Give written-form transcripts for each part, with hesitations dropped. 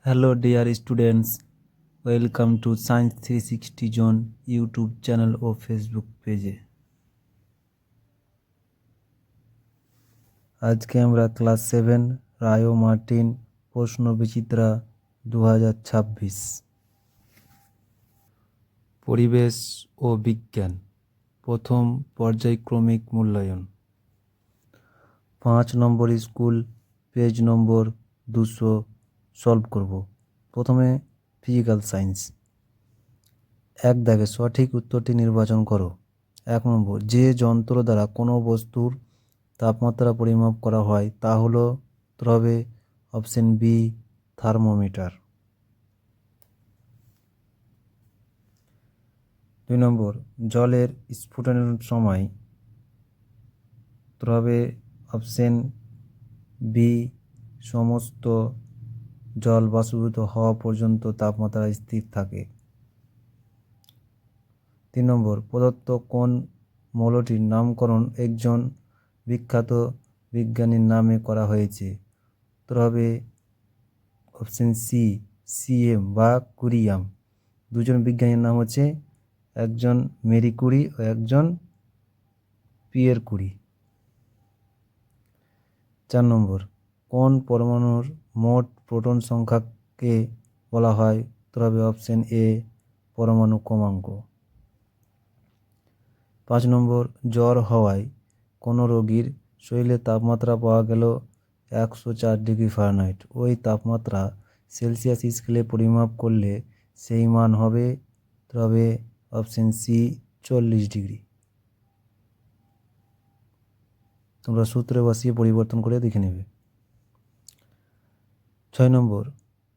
Hello dear students, welcome to Science 360 Zone YouTube channel O Facebook পেজে। আজকে আমরা class 7 রায় ও Martin প্রশ্ন বিচিত্রা 2026 পরিবেশ ও বিজ্ঞান প্রথম পর্যায়ক্রমিক মূল্যায়ন 5 নম্বর স্কুল পেজ নম্বর 200 সলভ করব। প্রথমে ফিজিক্যাল সায়েন্স। এক দাগে সঠিক উত্তরটি নির্বাচন করো। 1 নম্বর, যে যন্ত্র দ্বারা কোনো বস্তুর তাপমাত্রা পরিমাপ করা হয় তা হলো হবে অপশন বি থার্মোমিটার। 2 নম্বর, জলের স্ফুটনের সময় হবে অপশন বি সমস্ত জল বাষ্পীভূত হওয়া পর্যন্ত তাপমাত্রা স্থির থাকে। 3 নম্বর, প্রদত্ত কোন মৌলটির নামকরণ একজন বিখ্যাত বিজ্ঞানীর নামে করা হয়েছে? উত্তর হবে অপশন সি সিএম বা কুরিয়াম। দুজন বিজ্ঞানীর নাম হচ্ছে একজন মেরি কুরি ও একজন পিয়ের কুরি। 4 নম্বর, কোন পরমাণুর মোট প্রোটন সংখ্যাকে বলা হয়? উত্তর হবে অপশন এ পরমাণু ক্রমাঙ্ক। 5 নম্বর, জ্বর হওয়ায় কোনো রোগীর শরীরে তাপমাত্রা পাওয়া গেল 104 ডিগ্রি ফারেনহাইট। ওই তাপমাত্রা সেলসিয়াস স্কেলে পরিমাপ করলে সেই মান হবে অপশন সি 40 ডিগ্রি। তোমরা সূত্রে বসিয়ে পরিবর্তন করে দেখে নেবে। 6 নম্বর,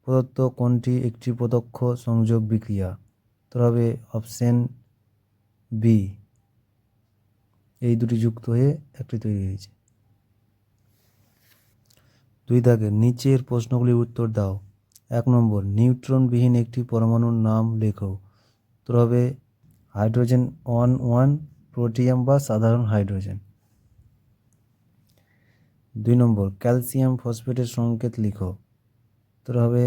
প্রদত্ত কোনটি একটি প্রত্যক্ষ সংযোগ বিক্রিয়া? উত্তর হবে অপশন বি, এই দুটি যুক্ত হয়ে একটি তৈরি হয়েছে। 2 দাগে নিচের প্রশ্নগুলির উত্তর দাও। 1 নম্বর, নিউট্রনবিহীন একটি পরমাণুর নাম লেখো। উত্তর হবে হাইড্রোজেন 1 প্রোটিয়াম বা সাধারণ হাইড্রোজেন। 2 নম্বর, ক্যালসিয়াম ফসফেটের সংকেত লিখো। উত্তর হবে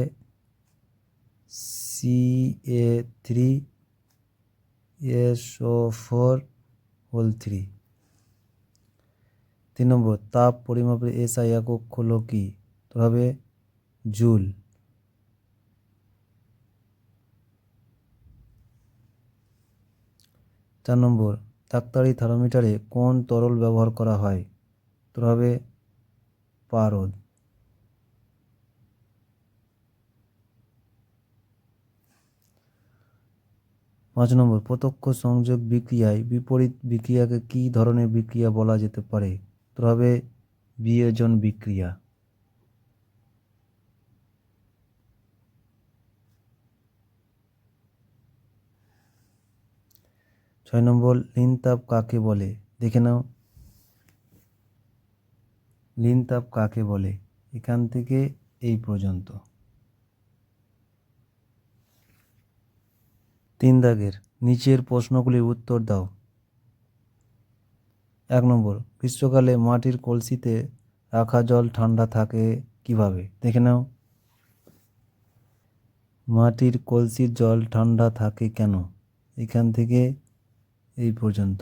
Ca3SO4 3 নম্বর, তাপ পরিমাপের এসআই একক হলো কি? উত্তর হবে জুল। 4 নম্বর, ডাক্তারি থার্মোমিটারে কোন তরল ব্যবহার করা হয়? উত্তর হবে পারদ। 5 নম্বর, প্রত্যক্ষ সংযোগ বিক্রিয়ায় বিপরীত বিক্রিয়াকে কি ধরনের বিক্রিয়া বলা যেতে পারে? উত্তর হবে বিয়োজন বিক্রিয়া। 6 নম্বর, লীন তাপ কাকে বলে? দেখে নাও, লীন তাপ কাকে বলে এখান থেকে এই পর্যন্ত। 3 দাগের নিচের প্রশ্নগুলির উত্তর দাও। 1 নম্বর, গ্রীষ্মকালে মাটির কলসিতে রাখা জল ঠান্ডা থাকে কিভাবে? দেখে নাও, মাটির কলসির জল ঠান্ডা থাকে কেন? এখান থেকে এই পর্যন্ত।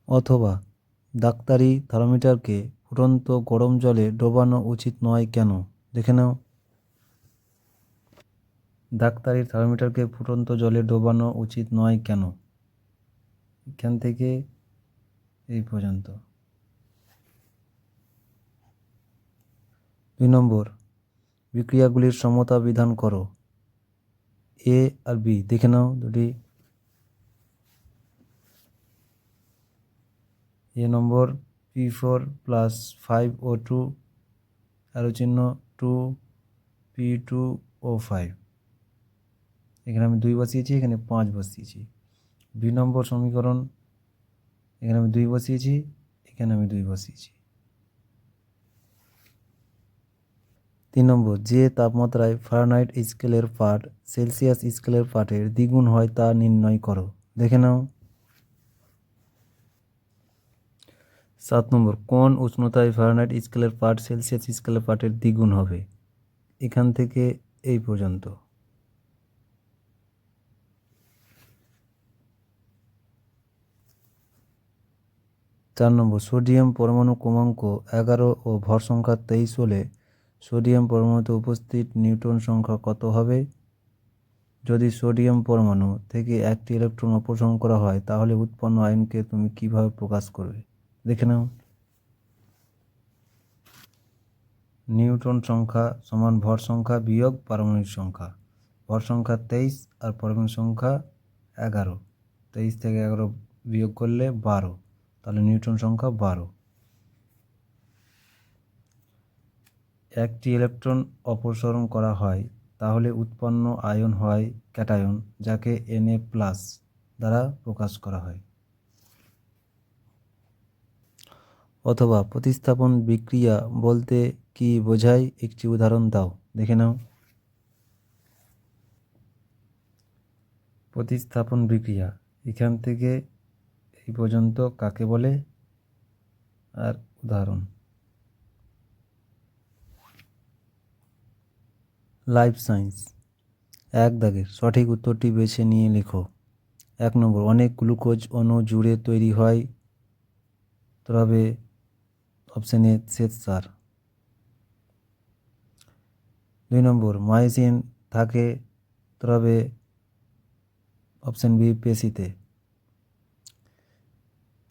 অথবা ডাক্তারি থার্মোমিটারকে ফুটন্ত গরম জলে ডোবানো উচিত নয় কেন? দেখে নাও, ডাক্তারি থার্মোমিটারকে ফুটন্ত জলে ডোবানো উচিত নয় কেন? এখান থেকে এই পর্যন্ত। 2 নম্বর, বিক্রিয়াগুলির সমতা বিধান করো। এ আর বি দেখে নাও দুটি। এ নম্বর P4 + 5O2 অ্যারো চিহ্ন 2P2O5। এখানে আমি 2 বসিয়েছি, এখানে 5 বসিয়েছি। 2 নম্বর সমীকরণ, এখানে আমি 2 বসিয়েছি, এখানে আমি 2 বসিয়েছি। 3 নম্বর, যে তাপমাত্রায় ফারেনহাইট স্কেলের পাঠ সেলসিয়াস স্কেলের পাঠের দ্বিগুণ হয় তা নির্ণয় করো। দেখে নাও, 7 নম্বর, কোন উষ্ণতায় ফারেনহাইট স্কেলের পাঠ সেলসিয়াস স্কেলের পাঠের দ্বিগুণ হবে? এখান থেকে এই পর্যন্ত। 4 নম্বর, সোডিয়াম পরমাণু ক্রমাঙ্ক 11 ও ভর সংখ্যা 23 হলে সোডিয়াম পরমাণুতে উপস্থিত নিউট্রন সংখ্যা কত হবে? যদি সোডিয়াম পরমাণু থেকে একটি ইলেকট্রন অপসারণ করা হয় তাহলে উৎপন্ন আয়নকে তুমি কিভাবে প্রকাশ করবে? দেখে নাও। নিউট্রন সংখ্যা সমান ভর সংখ্যা বিয়োগ পারমাণবিক সংখ্যা। ভর সংখ্যা 23 আর পারমাণবিক সংখ্যা 11। 23 থেকে 11 বিয়োগ করলে 12, তাহলে নিউট্রন সংখ্যা 12। একটি ইলেকট্রন অপসারণ করা হয় তাহলে উৎপন্ন আয়ন হয় ক্যাটায়ন, যাকে Na+ দ্বারা প্রকাশ করা হয়। অথবা প্রতিস্থাপন বিক্রিয়া বলতে কি বোঝায়? একটি উদাহরণ দাও, দেখে নাও। প্রতিস্থাপন বিক্রিয়া এখান থেকে এই পর্যন্ত কাকে বলে আর উদাহরণ। Life science. 1 দাগের সঠিক উত্তরটি বেছে নিয়ে লেখো। 1 নম্বর, অনেক গ্লুকোজ অণু জুড়ে তৈরি হয়, তবে অপশন এ শ্বেতসার। 2 নম্বর, মায়োসিন থাকে, তবে অপশন বি পেশিতে।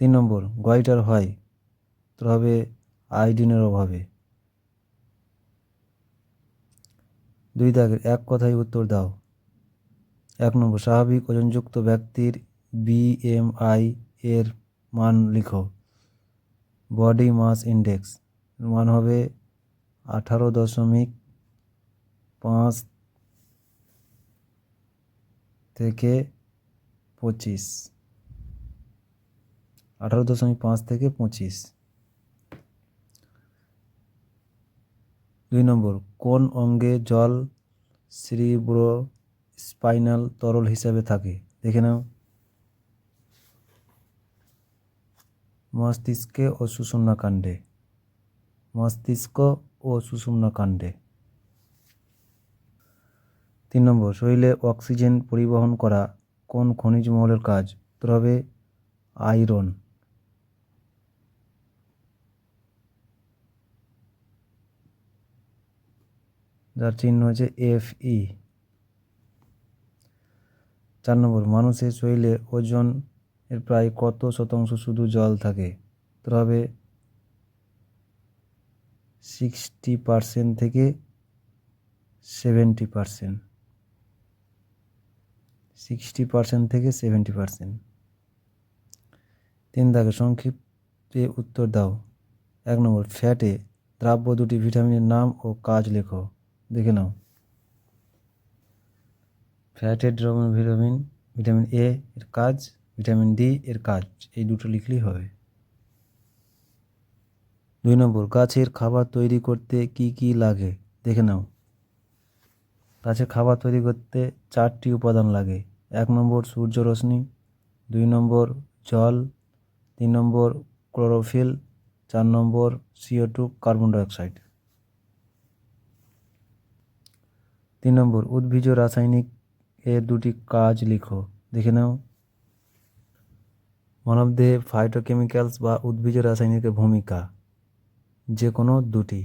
3 নম্বর, গয়টার হয়, তবে আয়োডিনের অভাবে। 2 দাগের এক কথায় উত্তর দাও। 1 নম্বর, স্বাভাবিক ওজনযুক্ত ব্যক্তির BMI এর মান লিখো। বডি মাস ইন্ডেক্স মান হবে 18.5 থেকে 25। 18.5 থেকে 25। 2 নম্বর, কোন অঙ্গে জল সেরিব্রোস্পাইনাল তরল হিসাবে থাকে? দেখে নাও। মস্তিষ্কে ও সুষুম্নাকাণ্ডে। মস্তিষ্ক ও সুষুম্নাকাণ্ডে। 3 নম্বর, শরীরে অক্সিজেন পরিবহন করা কোন খনিজ মৌলের কাজ? উত্তর হবে আয়রন। যার চিহ্ন হচ্ছে Fe। 4 নম্বর, মানুষের শরীরে ওজন এর প্রায় কত শতাংশ শুধু জল থাকে? উত্তর হবে 60% থেকে 70%। 60% থেকে 70%। 3 দাগে সংক্ষিপ্তে উত্তর দাও। 1 নম্বর, ফ্যাটে দ্রাব্য দুটি ভিটামিনের নাম ও কাজ লেখো। দেখে নাও। ফ্যাটের দ্রবণ ভিটামিন এ এর কাজ, ভিটামিন ডি এর কাজ, এই দুটো লিখলেই হবে। 2 নম্বর, গাছের খাবার তৈরি করতে কি কি লাগে? দেখে নাও। গাছের খাবার তৈরি করতে 4টি উপাদান লাগে। 1 নম্বর, সূর্য রশ্মি। 2 নম্বর, জল। 3 নম্বর, ক্লোরোফিল। 4 নম্বর, CO2 কার্বন ডাইঅক্সাইড। 3 নম্বর, উদ্ভিজ রাসায়নিক এর দুটি কাজ লিখো। দেখে নাও। মানবদেহে ফাইটোকেমিক্যালস বা উদ্ভিজ রাসায়নিকের ভূমিকা যে কোনো দুটি।